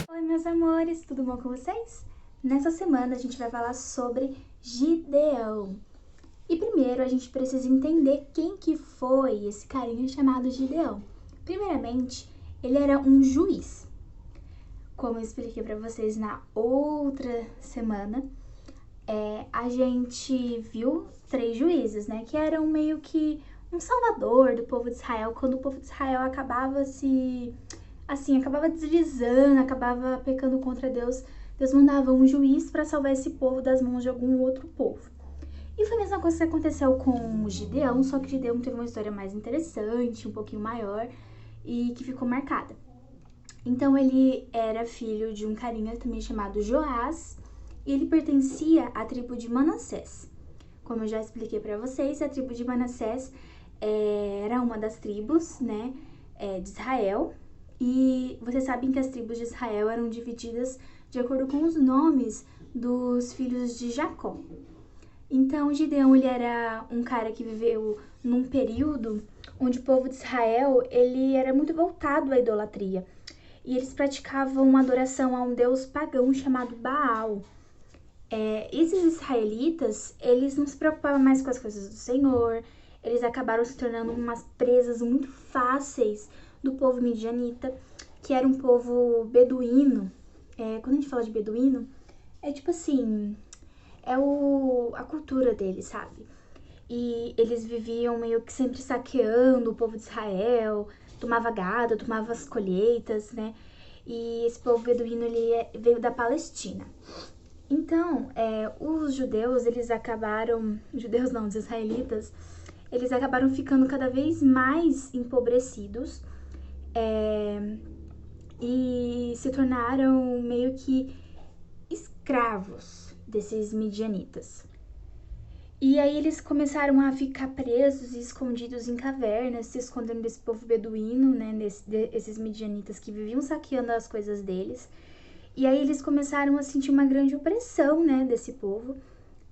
Oi, meus amores, tudo bom com vocês? Nessa semana a gente vai falar sobre Gideão. E primeiro a gente precisa entender quem que foi esse carinha chamado Gideão. Primeiramente, ele era um juiz. Como eu expliquei pra vocês na outra semana, a gente viu 3 juízes, né? Que eram meio que um salvador do povo de Israel, quando o povo de Israel acabava acabava deslizando, acabava pecando contra Deus. Deus mandava um juiz para salvar esse povo das mãos de algum outro povo. E foi a mesma coisa que aconteceu com o Gideão, só que Gideão teve uma história mais interessante, um pouquinho maior, e que ficou marcada. Então ele era filho de um carinha também chamado Joás, e ele pertencia à tribo de Manassés. Como eu já expliquei para vocês, a tribo de Manassés era uma das tribos, né, de Israel. E vocês sabem que as tribos de Israel eram divididas de acordo com os nomes dos filhos de Jacó. Então, Gideão, ele era um cara que viveu num período onde o povo de Israel, ele era muito voltado à idolatria. E eles praticavam uma adoração a um deus pagão chamado Baal. Esses israelitas, eles não se preocupavam mais com as coisas do Senhor, eles acabaram se tornando umas presas muito fáceis do povo midianita, que era um povo beduíno. Quando a gente fala de beduíno, é tipo assim, a cultura deles, sabe? E eles viviam meio que sempre saqueando o povo de Israel, tomava gado, tomava as colheitas, né? E esse povo beduíno, ele veio da Palestina. Então, os judeus, os israelitas, eles acabaram ficando cada vez mais empobrecidos, e se tornaram meio que escravos desses midianitas. E aí eles começaram a ficar presos e escondidos em cavernas, se escondendo desse povo beduíno, né, esses midianitas que viviam saqueando as coisas deles. E aí eles começaram a sentir uma grande opressão, né, desse povo,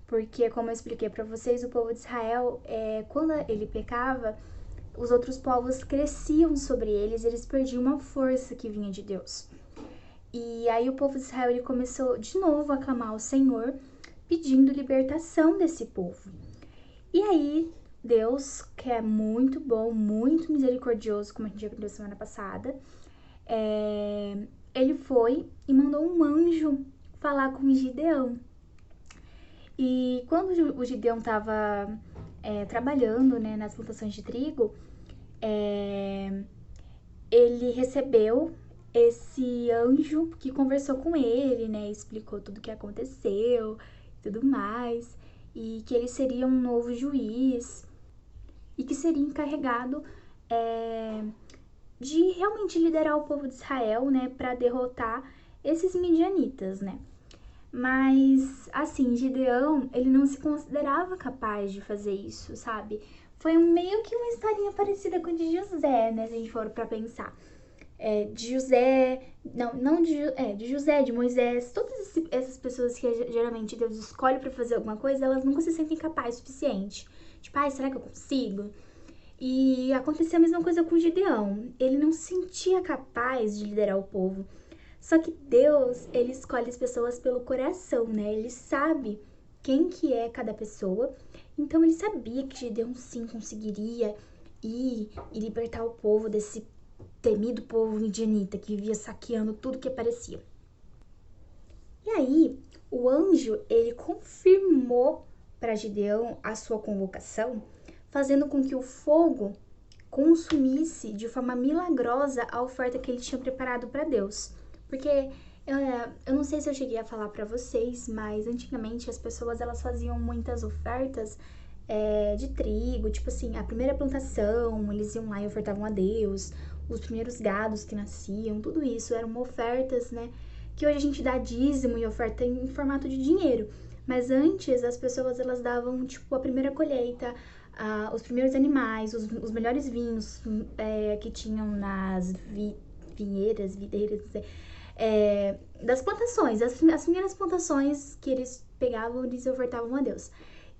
porque, como eu expliquei pra vocês, o povo de Israel, quando ele pecava, os outros povos cresciam sobre eles, eles perdiam uma força que vinha de Deus. E aí o povo de Israel, ele começou de novo a clamar ao Senhor, pedindo libertação desse povo. E aí, Deus, que é muito bom, muito misericordioso, como a gente aprendeu semana passada, ele foi e mandou um anjo falar com Gideão. E quando o Gideão estava trabalhando, né, nas plantações de trigo, ele recebeu esse anjo que conversou com ele, né, explicou tudo o que aconteceu e tudo mais, e que ele seria um novo juiz e que seria encarregado de realmente liderar o povo de Israel, né, para derrotar esses midianitas, né. Mas, assim, Gideão, ele não se considerava capaz de fazer isso, sabe? Foi meio que uma historinha parecida com a de José, né, se a gente for pra pensar. De José, de José, de Moisés, todas essas pessoas que geralmente Deus escolhe pra fazer alguma coisa, elas nunca se sentem capazes o suficiente. Tipo, ai, será que eu consigo? E aconteceu a mesma coisa com Gideão. Ele não se sentia capaz de liderar o povo. Só que Deus, ele escolhe as pessoas pelo coração, né? Ele sabe quem que é cada pessoa. Então, ele sabia que Gideão, sim, conseguiria ir e libertar o povo desse temido povo midianita que vivia saqueando tudo que aparecia. E aí, o anjo, ele confirmou para Gideão a sua convocação, fazendo com que o fogo consumisse de forma milagrosa a oferta que ele tinha preparado para Deus. Porque eu não sei se eu cheguei a falar pra vocês, mas antigamente as pessoas, elas faziam muitas ofertas de trigo, tipo assim, a primeira plantação, eles iam lá e ofertavam a Deus, os primeiros gados que nasciam, tudo isso eram ofertas, né, que hoje a gente dá dízimo e oferta em formato de dinheiro. Mas antes, as pessoas, elas davam, tipo, a primeira colheita, os primeiros animais, os melhores vinhos que tinham nas videiras, das plantações, as primeiras plantações que eles pegavam, eles ofertavam a Deus.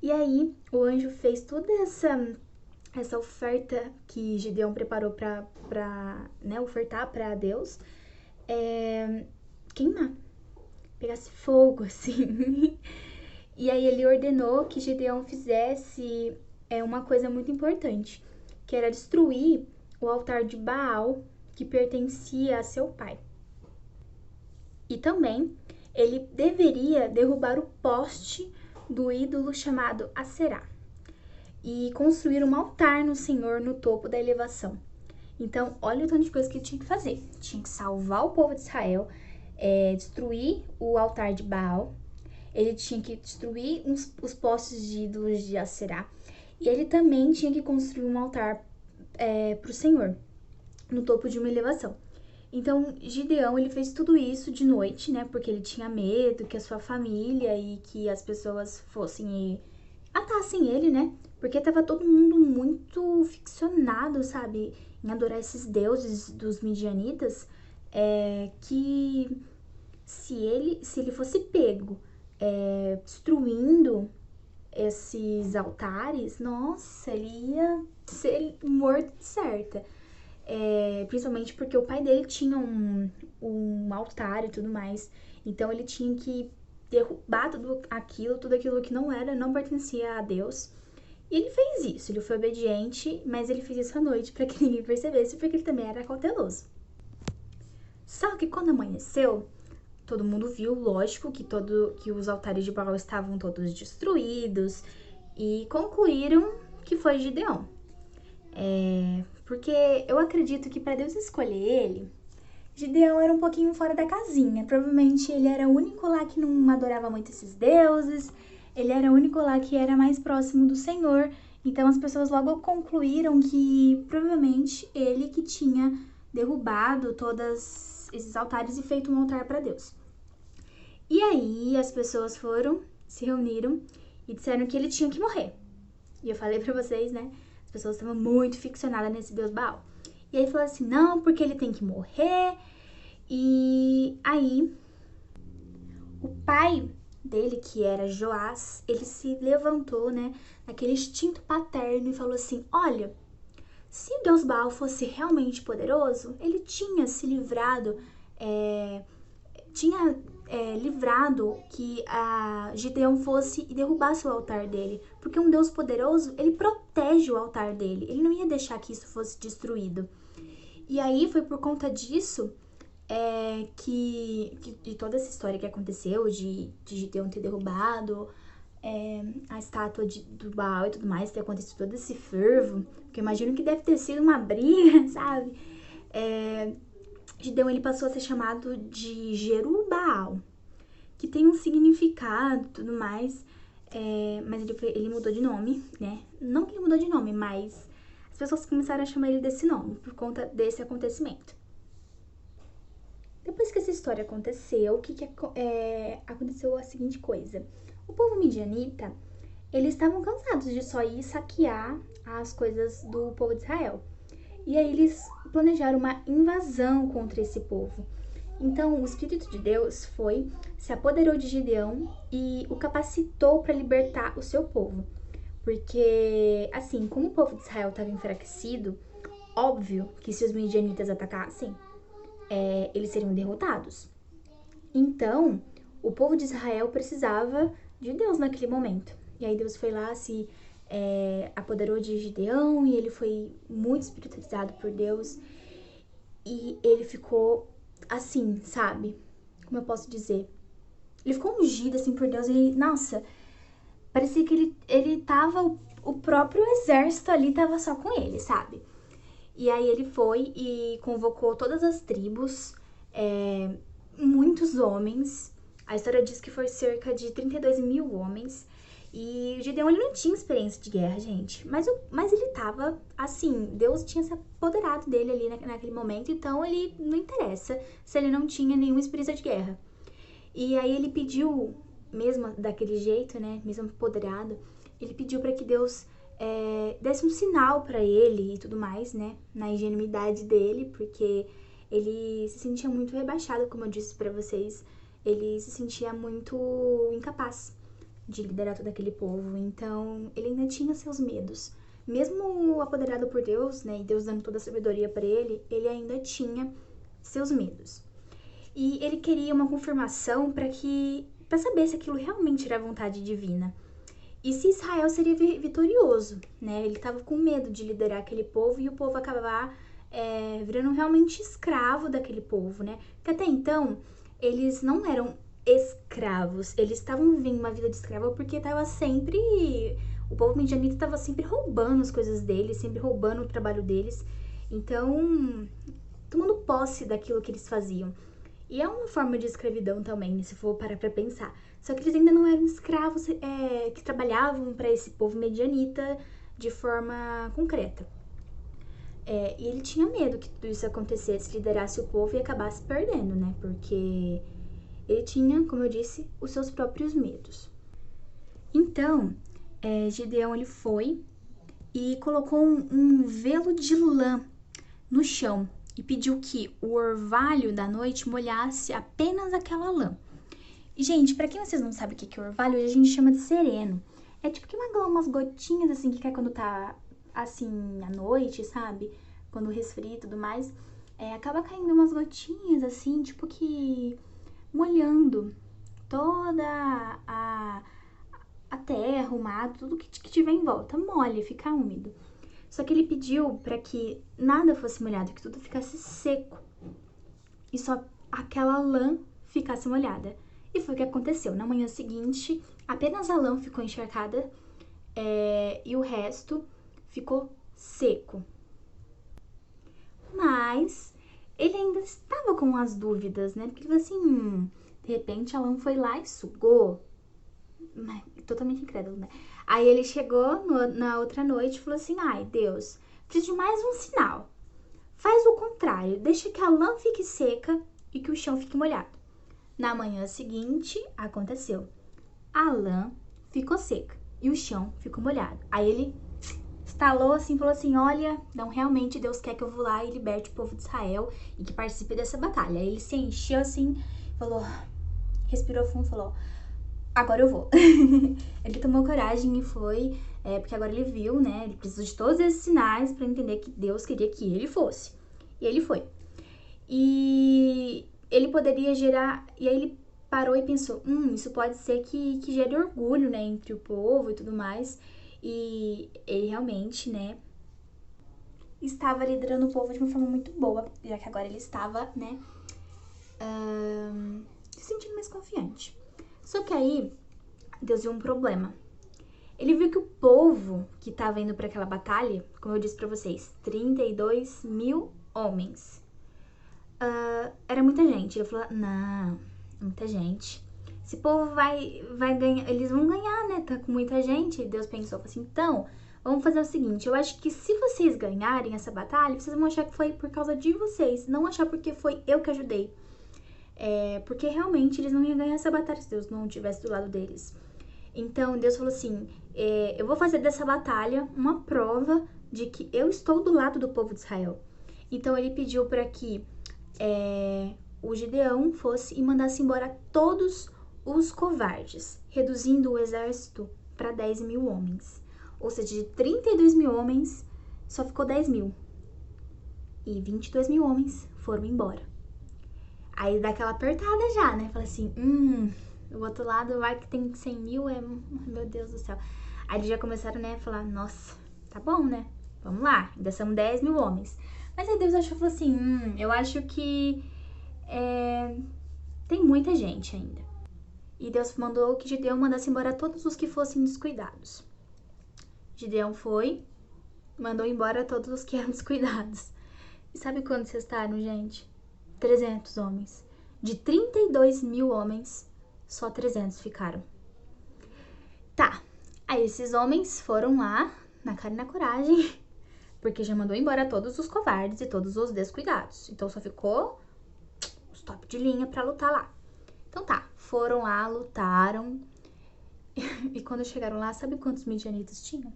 E aí, o anjo fez toda essa oferta que Gideão preparou pra né, ofertar pra Deus, queimar, pegasse fogo, assim. E aí ele ordenou que Gideão fizesse uma coisa muito importante, que era destruir o altar de Baal que pertencia a seu pai. E também ele deveria derrubar o poste do ídolo chamado Aserá e construir um altar no Senhor no topo da elevação. Então, olha o tanto de coisa que ele tinha que fazer. Tinha que salvar o povo de Israel, destruir o altar de Baal, ele tinha que destruir os postes de ídolos de Aserá, e ele também tinha que construir um altar para o Senhor, no topo de uma elevação. Então, Gideão, ele fez tudo isso de noite, né? Porque ele tinha medo que a sua família e que as pessoas fossem e atassem ele, né? Porque tava todo mundo muito ficcionado, sabe? Em adorar esses deuses dos midianitas, que se ele fosse pego destruindo esses altares, nossa, ele ia ser morto de certa. Principalmente porque o pai dele tinha um altar e tudo mais. Então ele tinha que derrubar tudo aquilo que não pertencia a Deus. E ele fez isso, ele foi obediente, mas ele fez isso à noite para que ninguém percebesse, porque ele também era cauteloso. Só que quando amanheceu, todo mundo viu, lógico, que os altares de Baal estavam todos destruídos e concluíram que foi Gideão. Porque eu acredito que para Deus escolher ele, Gideão era um pouquinho fora da casinha. Provavelmente ele era o único lá que não adorava muito esses deuses, ele era o único lá que era mais próximo do Senhor. Então as pessoas logo concluíram que provavelmente ele que tinha derrubado todos esses altares e feito um altar para Deus. E aí as pessoas se reuniram e disseram que ele tinha que morrer. E eu falei pra vocês, né? As pessoas estavam muito ficcionadas nesse deus Baal. E aí falou assim, não, porque ele tem que morrer. E aí o pai dele, que era Joás, ele se levantou, né? Naquele instinto paterno e falou assim, olha, se o deus Baal fosse realmente poderoso, ele tinha se livrado, livrado que a Gideão fosse e derrubasse o altar dele. Porque um Deus poderoso, ele protege o altar dele. Ele não ia deixar que isso fosse destruído. E aí foi por conta disso que de toda essa história que aconteceu, de Gideão ter derrubado a estátua do Baal e tudo mais, ter acontecido todo esse fervo, porque eu imagino que deve ter sido uma briga, sabe? Gideão, ele passou a ser chamado de Jerubbaal, que tem um significado e tudo mais, mas ele mudou de nome, né? Não que ele mudou de nome, mas as pessoas começaram a chamar ele desse nome por conta desse acontecimento. Depois que essa história aconteceu, aconteceu a seguinte coisa. O povo midianita, eles estavam cansados de só ir saquear as coisas do povo de Israel. E aí eles planejaram uma invasão contra esse povo. Então o Espírito de Deus se apoderou de Gideão e o capacitou para libertar o seu povo. Porque, assim, como o povo de Israel estava enfraquecido, óbvio que se os midianitas atacassem, eles seriam derrotados. Então, o povo de Israel precisava de Deus naquele momento. E aí Deus foi lá, se apoderou de Gideão e ele foi muito espiritualizado por Deus. E ele ficou assim, sabe? Como eu posso dizer? Ele ficou ungido assim por Deus. Nossa, parecia que ele tava, o próprio exército ali tava só com ele, sabe? E aí ele foi e convocou todas as tribos, muitos homens. A história diz que foi cerca de 32 mil homens. E o Gideão, ele não tinha experiência de guerra, gente. Mas ele tava, assim, Deus tinha se apoderado dele ali naquele momento. Então, ele não interessa se ele não tinha nenhuma experiência de guerra. E aí ele pediu, mesmo daquele jeito, né, mesmo apoderado, ele pediu para que Deus desse um sinal para ele e tudo mais, né, na ingenuidade dele, porque ele se sentia muito rebaixado, como eu disse para vocês. Ele se sentia muito incapaz de liderar todo aquele povo, então ele ainda tinha seus medos. Mesmo apoderado por Deus, né, e Deus dando toda a sabedoria para ele ainda tinha seus medos. E ele queria uma confirmação para saber se aquilo realmente era vontade divina. E se Israel seria vitorioso, né? Ele estava com medo de liderar aquele povo e o povo acabar virando realmente escravo daquele povo, né? Porque até então, eles não eram escravos, eles estavam vivendo uma vida de escravo porque o povo midianita estava sempre roubando as coisas deles, sempre roubando o trabalho deles. Então, tomando posse daquilo que eles faziam. E é uma forma de escravidão também, se for parar pra pensar. Só que eles ainda não eram escravos que trabalhavam para esse povo medianita de forma concreta. E ele tinha medo que tudo isso acontecesse, liderasse o povo e acabasse perdendo, né? Porque ele tinha, como eu disse, os seus próprios medos. Então, Gideão ele foi e colocou um velo de lã no chão e pediu que o orvalho da noite molhasse apenas aquela lã. E, gente, pra quem vocês não sabem o que é orvalho, a gente chama de sereno. É tipo que umas gotinhas, assim, que cai quando tá, assim, à noite, sabe? Quando resfria e tudo mais. Acaba caindo umas gotinhas, assim, tipo que molhando toda a terra, o mato, tudo que tiver em volta. Molha, fica úmido. Só que ele pediu pra que nada fosse molhado, que tudo ficasse seco. E só aquela lã ficasse molhada. E foi o que aconteceu. Na manhã seguinte, apenas a lã ficou encharcada e o resto ficou seco. Mas ele ainda estava com as dúvidas, né? Porque ele falou assim, de repente a lã foi lá e sugou. Totalmente incrédulo, né? Aí ele chegou na outra noite e falou assim, ai, Deus, preciso de mais um sinal. Faz o contrário, deixa que a lã fique seca e que o chão fique molhado. Na manhã seguinte, aconteceu. A lã ficou seca e o chão ficou molhado. Aí ele estalou assim, falou assim, olha, não, realmente Deus quer que eu vou lá e liberte o povo de Israel e que participe dessa batalha. Aí ele se encheu assim, falou, respirou fundo e falou, agora eu vou. Ele tomou coragem e foi, porque agora ele viu, né, ele precisou de todos esses sinais para entender que Deus queria que ele fosse. E ele foi. E ele poderia gerar, e aí ele parou e pensou, isso pode ser que gere orgulho, né, entre o povo e tudo mais. E ele realmente, né, estava liderando o povo de uma forma muito boa, já que agora ele estava, né, se sentindo mais confiante. Só que aí, Deus viu um problema. Ele viu que o povo que estava indo para aquela batalha, como eu disse para vocês, 32 mil homens. Era muita gente. Ele falou, não, muita gente. Esse povo vai ganhar, eles vão ganhar, né? Tá com muita gente. Deus pensou, falou assim, então, vamos fazer o seguinte, eu acho que se vocês ganharem essa batalha, vocês vão achar que foi por causa de vocês, não achar porque foi eu que ajudei. Porque realmente eles não iam ganhar essa batalha se Deus não estivesse do lado deles. Então, Deus falou assim, eu vou fazer dessa batalha uma prova de que eu estou do lado do povo de Israel. Então, ele pediu para que o Gideão fosse e mandasse embora todos os covardes, reduzindo o exército para 10 mil homens. Ou seja, de 32 mil homens, só ficou 10 mil. E 22 mil homens foram embora. Aí dá aquela apertada já, né? Fala assim, o outro lado vai que tem 100 mil, meu Deus do céu. Aí eles já começaram, né, a falar, nossa, tá bom, né? Vamos lá, ainda são 10 mil homens. Mas aí Deus achou, falou assim, eu acho que tem muita gente ainda. E Deus mandou que Gideão mandasse embora todos os que fossem descuidados. Gideão foi, mandou embora todos os que eram descuidados. E sabe quantos restaram, gente? 300 homens. De 32 mil homens, só 300 ficaram. Tá, aí esses homens foram lá, na cara e na coragem, porque já mandou embora todos os covardes e todos os descuidados. Então só ficou os top de linha pra lutar lá. Então tá, foram lá, lutaram. E quando chegaram lá, sabe quantos midianitas tinham?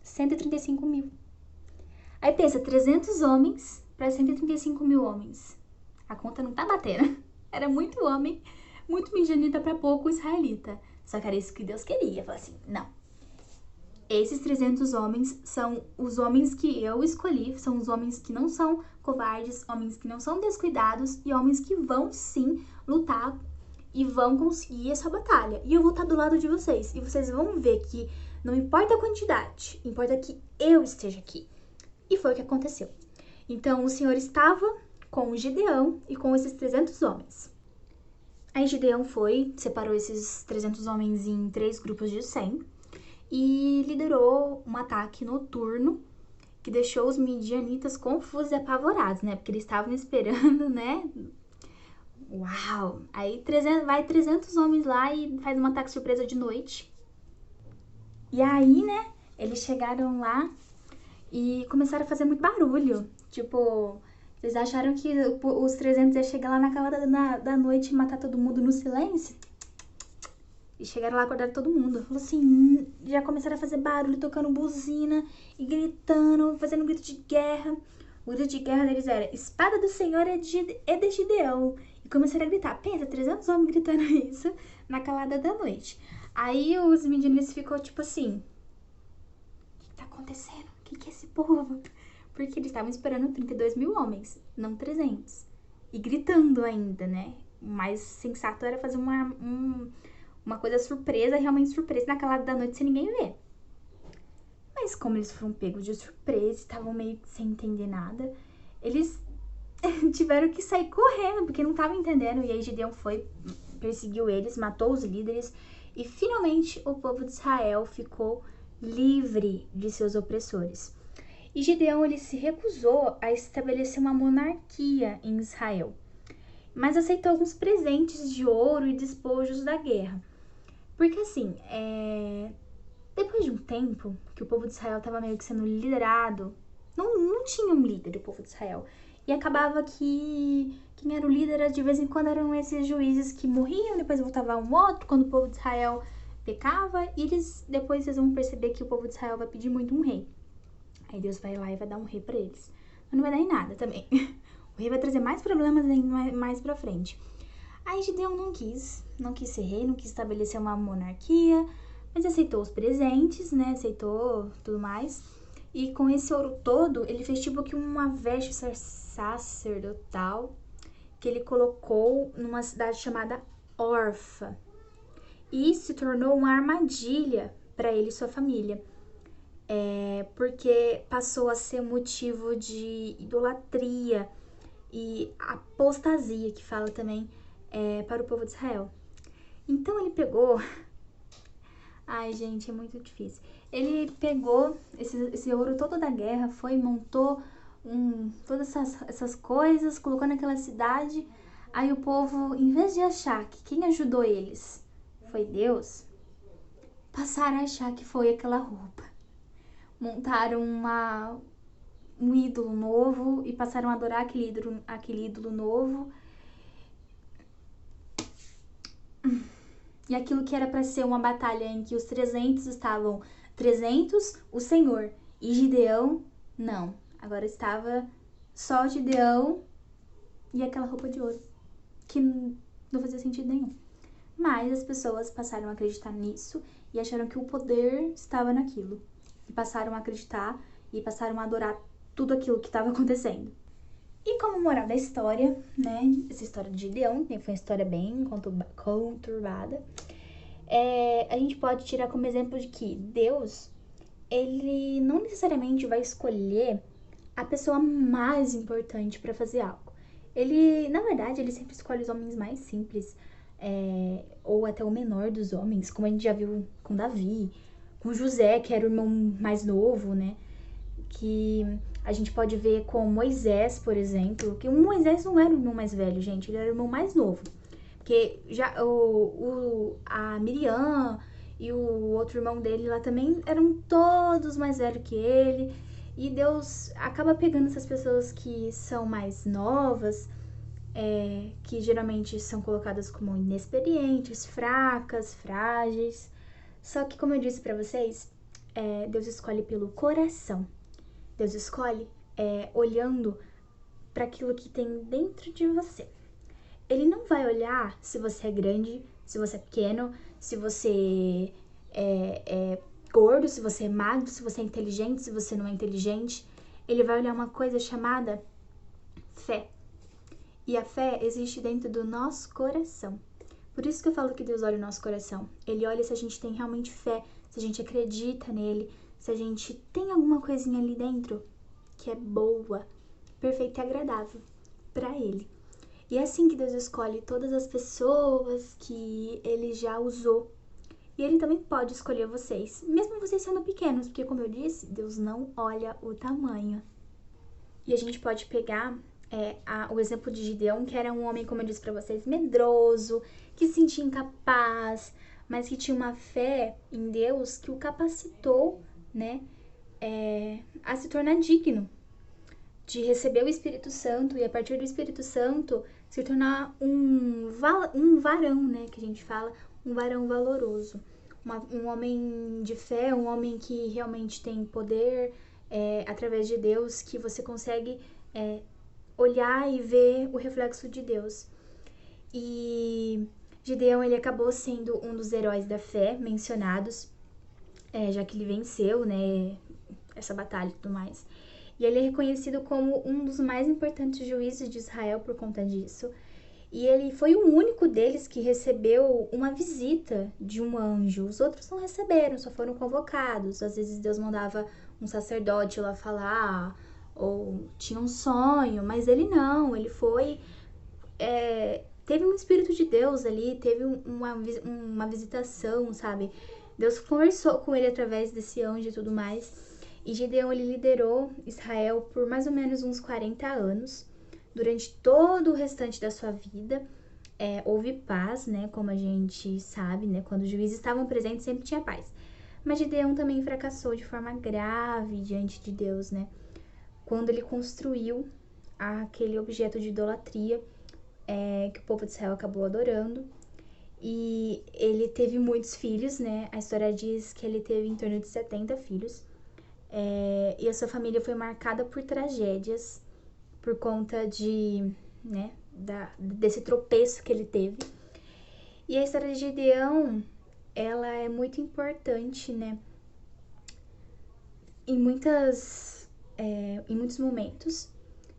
135 mil. Aí pensa, 300 homens para 135 mil homens. A conta não tá batendo. Era muito homem, muito midianita para pouco israelita. Só que era isso que Deus queria. Falou assim, não. Esses 300 homens são os homens que eu escolhi, são os homens que não são covardes, homens que não são descuidados e homens que vão sim lutar e vão conseguir essa batalha. E eu vou estar do lado de vocês. E vocês vão ver que não importa a quantidade, importa que eu esteja aqui. E foi o que aconteceu. Então o Senhor estava com Gideão e com esses 300 homens. Aí Gideão separou esses 300 homens em 3 grupos de 100 e liderou um ataque noturno que deixou os midianitas confusos e apavorados, né? Porque eles estavam esperando, né? Uau! Aí 300 homens lá e faz um ataque surpresa de noite. E aí, né? Eles chegaram lá e começaram a fazer muito barulho. Tipo, eles acharam que os 300 iam chegar lá naquela da noite e matar todo mundo no silêncio. E chegaram lá, acordaram todo mundo. Falou assim, já começaram a fazer barulho, tocando buzina e gritando, fazendo um grito de guerra. O grito de guerra deles era, espada do Senhor é de Gideão. E começaram a gritar, pensa, 300 homens gritando isso na calada da noite. Aí os midianitas ficou tipo assim, o que tá acontecendo? O que é esse povo? Porque eles estavam esperando 32 mil homens, não 300. E gritando ainda, né? O mais sensato era fazer uma coisa surpresa, realmente surpresa, na calada da noite sem ninguém ver. Mas como eles foram pegos de surpresa, estavam meio sem entender nada, eles tiveram que sair correndo, porque não estavam entendendo. E aí Gideão perseguiu eles, matou os líderes, e finalmente o povo de Israel ficou livre de seus opressores. E Gideão, ele se recusou a estabelecer uma monarquia em Israel, mas aceitou alguns presentes de ouro e despojos da guerra. Porque assim, depois de um tempo que o povo de Israel estava meio que sendo liderado, não tinha um líder o povo de Israel. E acabava que quem era o líder, de vez em quando, eram esses juízes que morriam, depois voltava um outro, quando o povo de Israel pecava. E depois vocês vão perceber que o povo de Israel vai pedir muito um rei. Aí Deus vai lá e vai dar um rei pra eles. Mas não vai dar em nada também. O rei vai trazer mais problemas mais pra frente. Aí Gideão não quis ser rei, não quis estabelecer uma monarquia, mas aceitou os presentes, né? Aceitou tudo mais. E com esse ouro todo, ele fez tipo que uma veste sacerdotal que ele colocou numa cidade chamada Orfa. E se tornou uma armadilha para ele e sua família. Porque passou a ser motivo de idolatria e apostasia, que fala também, para o povo de Israel. Então ele pegou... Ai, gente, é muito difícil. Ele pegou esse ouro todo da guerra, montou todas essas coisas, colocou naquela cidade. Aí o povo, em vez de achar que quem ajudou eles foi Deus, passaram a achar que foi aquela roupa. Montaram um ídolo novo e passaram a adorar aquele ídolo novo. E aquilo que era para ser uma batalha em que os 300 estavam 300, o Senhor, e Gideão, não. Agora estava só Gideão e aquela roupa de ouro, que não fazia sentido nenhum. Mas as pessoas passaram a acreditar nisso e acharam que o poder estava naquilo. E passaram a acreditar e passaram a adorar tudo aquilo que estava acontecendo. E como moral da história, né, essa história de Gideão, que foi uma história bem conturbada, a gente pode tirar como exemplo de que Deus, ele não necessariamente vai escolher a pessoa mais importante para fazer algo. Na verdade, ele sempre escolhe os homens mais simples, ou até o menor dos homens, como a gente já viu com Davi, com José, que era o irmão mais novo, né, que a gente pode ver com Moisés, por exemplo, que o Moisés não era o irmão mais velho, gente, ele era o irmão mais novo. Porque já a Miriam e o outro irmão dele lá também eram todos mais velhos que ele. E Deus acaba pegando essas pessoas que são mais novas, que geralmente são colocadas como inexperientes, fracas, frágeis. Só que, como eu disse pra vocês, Deus escolhe pelo coração. Deus escolhe olhando para aquilo que tem dentro de você. Ele não vai olhar se você é grande, se você é pequeno, se você é gordo, se você é magro, se você é inteligente, se você não é inteligente. Ele vai olhar uma coisa chamada fé. E a fé existe dentro do nosso coração. Por isso que eu falo que Deus olha o nosso coração. Ele olha se a gente tem realmente fé, se a gente acredita nele, se a gente tem alguma coisinha ali dentro que é boa, perfeita e agradável para ele. E é assim que Deus escolhe todas as pessoas que ele já usou. E ele também pode escolher vocês, mesmo vocês sendo pequenos, porque como eu disse, Deus não olha o tamanho. E a gente pode pegar o exemplo de Gideão, que era um homem, como eu disse pra vocês, medroso, que se sentia incapaz, mas que tinha uma fé em Deus que o capacitou, né, a se tornar digno de receber o Espírito Santo e a partir do Espírito Santo se tornar um varão, né, que a gente fala, um varão valoroso. Um homem de fé, um homem que realmente tem poder através de Deus, que você consegue olhar e ver o reflexo de Deus. E Gideão, ele acabou sendo um dos heróis da fé mencionados, já que ele venceu, né, essa batalha e tudo mais. E ele é reconhecido como um dos mais importantes juízes de Israel por conta disso. E ele foi o único deles que recebeu uma visita de um anjo. Os outros não receberam, só foram convocados. Às vezes Deus mandava um sacerdote lá falar, ou tinha um sonho, mas ele não. Ele foi... teve um Espírito de Deus ali, teve uma visitação, sabe? Deus conversou com ele através desse anjo e tudo mais. E Gideão, ele liderou Israel por mais ou menos uns 40 anos. Durante todo o restante da sua vida, houve paz, né? Como a gente sabe, né? Quando os juízes estavam presentes, sempre tinha paz. Mas Gideão também fracassou de forma grave diante de Deus, né? Quando ele construiu aquele objeto de idolatria que o povo de Israel acabou adorando. E ele teve muitos filhos, né? A história diz que ele teve em torno de 70 filhos. E a sua família foi marcada por tragédias por conta desse tropeço que ele teve. E a história de Gideão, ela é muito importante, né? Em muitos momentos,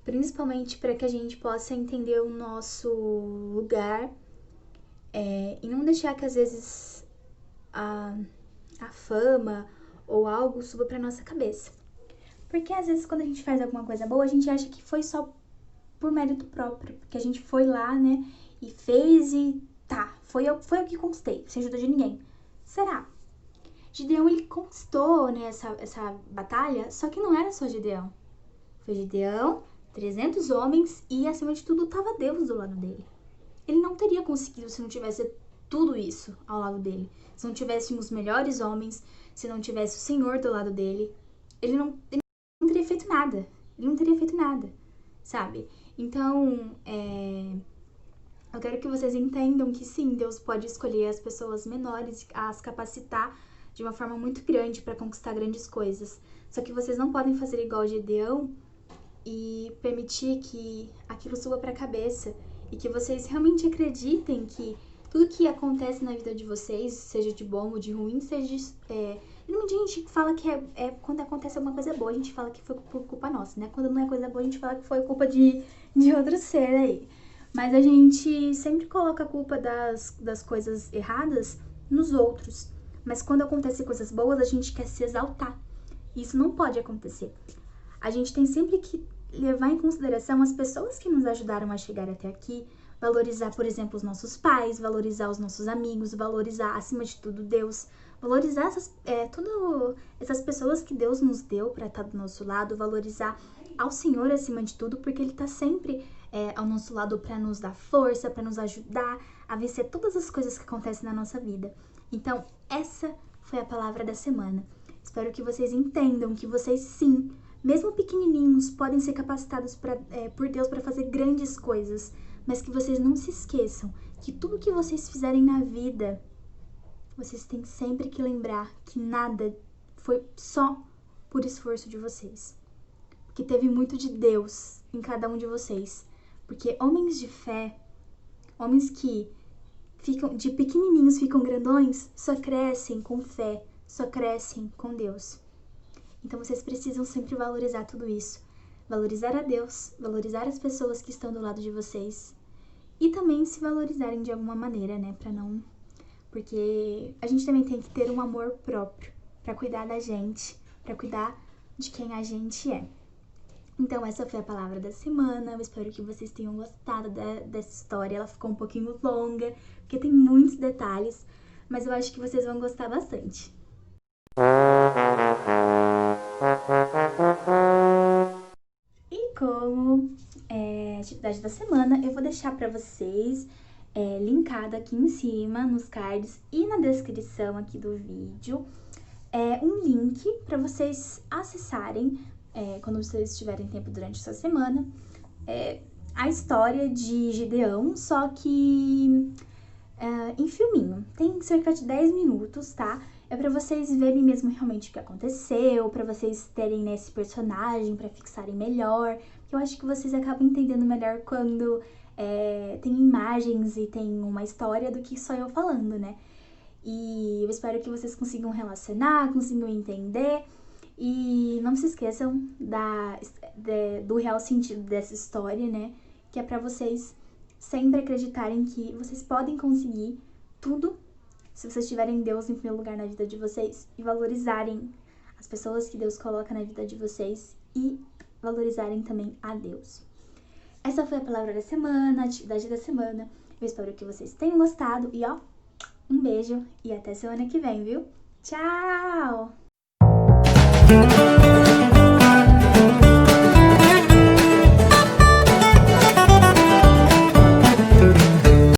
principalmente para que a gente possa entender o nosso lugar e não deixar que às vezes a fama ou algo suba para nossa cabeça. Porque às vezes quando a gente faz alguma coisa boa, a gente acha que foi só por mérito próprio, porque a gente foi lá, né, e fez e tá, foi eu que conquistei, sem ajuda de ninguém. Será? Gideão, ele conquistou, né, essa batalha, só que não era só Gideão. Foi Gideão, 300 homens e, acima de tudo, tava Deus do lado dele. Ele não teria conseguido se não tivesse tudo isso ao lado dele. Se não tivessem os melhores homens, se não tivesse o Senhor do lado dele, ele não teria feito nada. Ele não teria feito nada, sabe? Então, eu quero que vocês entendam que sim, Deus pode escolher as pessoas menores, as capacitar de uma forma muito grande para conquistar grandes coisas. Só que vocês não podem fazer igual Gideão e permitir que aquilo suba para a cabeça e que vocês realmente acreditem que tudo que acontece na vida de vocês, seja de bom ou de ruim, seja... Normalmente a gente fala que quando acontece alguma coisa boa, a gente fala que foi por culpa nossa, né? Quando não é coisa boa, a gente fala que foi culpa de outro ser aí. Mas a gente sempre coloca a culpa das coisas erradas nos outros. Mas quando acontecem coisas boas, a gente quer se exaltar. Isso não pode acontecer. A gente tem sempre que levar em consideração as pessoas que nos ajudaram a chegar até aqui, valorizar, por exemplo, os nossos pais, valorizar os nossos amigos, valorizar, acima de tudo, Deus, valorizar essas pessoas que Deus nos deu para estar do nosso lado, valorizar ao Senhor acima de tudo, porque Ele está sempre ao nosso lado para nos dar força, para nos ajudar a vencer todas as coisas que acontecem na nossa vida. Então, essa foi a palavra da semana. Espero que vocês entendam que vocês, sim, mesmo pequenininhos, podem ser capacitados por Deus para fazer grandes coisas, mas que vocês não se esqueçam que tudo que vocês fizerem na vida, vocês têm sempre que lembrar que nada foi só por esforço de vocês. Que teve muito de Deus em cada um de vocês. Porque homens de fé, homens que de pequenininhos ficam grandões, só crescem com fé, só crescem com Deus. Então vocês precisam sempre valorizar tudo isso. Valorizar a Deus, valorizar as pessoas que estão do lado de vocês e também se valorizarem de alguma maneira, né, porque a gente também tem que ter um amor próprio para cuidar da gente, para cuidar de quem a gente é. Então essa foi a palavra da semana, eu espero que vocês tenham gostado dessa história, ela ficou um pouquinho longa, porque tem muitos detalhes, mas eu acho que vocês vão gostar bastante. E como atividade da semana, eu vou deixar para vocês linkado aqui em cima, nos cards e na descrição aqui do vídeo, um link para vocês acessarem, quando vocês tiverem tempo durante essa semana, a história de Gideão, só que em filminho. Tem cerca de 10 minutos, tá? É pra vocês verem mesmo realmente o que aconteceu, pra vocês terem, né, esse personagem, pra fixarem melhor. Eu acho que vocês acabam entendendo melhor quando tem imagens e tem uma história do que só eu falando, né? E eu espero que vocês consigam relacionar, consigam entender. E não se esqueçam do real sentido dessa história, né? Que é pra vocês sempre acreditarem que vocês podem conseguir tudo se vocês tiverem Deus em primeiro lugar na vida de vocês e valorizarem as pessoas que Deus coloca na vida de vocês e valorizarem também a Deus. Essa foi a palavra da semana, a atividade da semana. Eu espero que vocês tenham gostado e um beijo e até semana que vem, viu? Tchau!